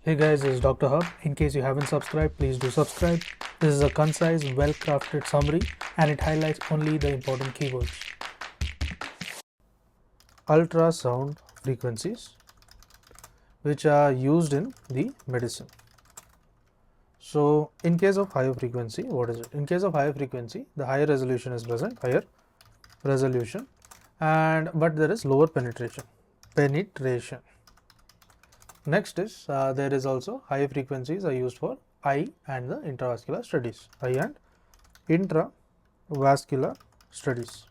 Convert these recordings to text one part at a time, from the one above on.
Hey guys, this is Dr. Hub. In case you haven't subscribed, please do subscribe. This is a concise, well-crafted summary and it highlights only the important keywords. Ultrasound frequencies which are used in the medicine. So in case of higher frequency, what is it? In case of higher frequency, the higher resolution is present, higher resolution, but there is lower penetration. Next is there is also high frequencies are used for eye and the intravascular studies. Eye and intravascular studies.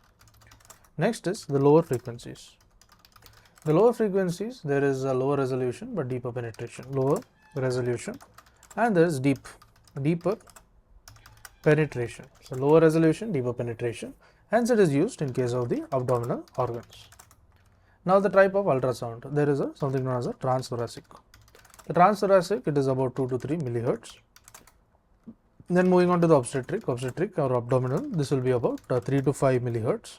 Next is the lower frequencies. The lower frequencies, there is a lower resolution but deeper penetration. Lower resolution and there is deeper penetration. So lower resolution, deeper penetration. Hence it is used in case of the abdominal organs. Now the type of ultrasound, there is something known as a transthoracic. The transthoracic, it is about 2 to 3 millihertz. Then moving on to the obstetric or abdominal, this will be about 3 to 5 millihertz.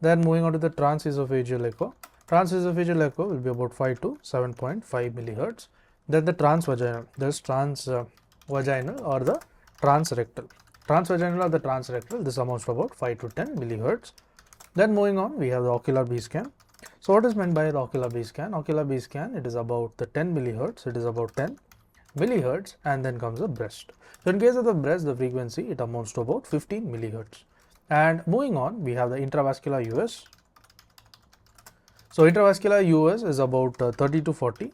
Then moving on to the transesophageal echo. Transesophageal echo will be about 5 to 7.5 millihertz. Then the transvaginal, this transvaginal or the transrectal. Transvaginal or the transrectal, this amounts to about 5 to 10 millihertz. Then moving on, we have the ocular B scan. So what is meant by the ocular B scan? Ocular B scan, it is about the 10 millihertz. It is about 10 millihertz, and then comes the breast. So in case of the breast, the frequency, it amounts to about 15 millihertz. And moving on, we have the intravascular US. So intravascular US is about 30 to 40.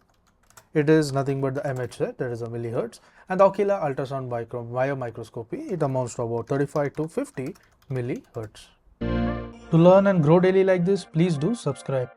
It is nothing but the MHZ, that is a millihertz. And the ocular ultrasound biomicroscopy, it amounts to about 35 to 50 millihertz. To learn and grow daily like this, please do subscribe.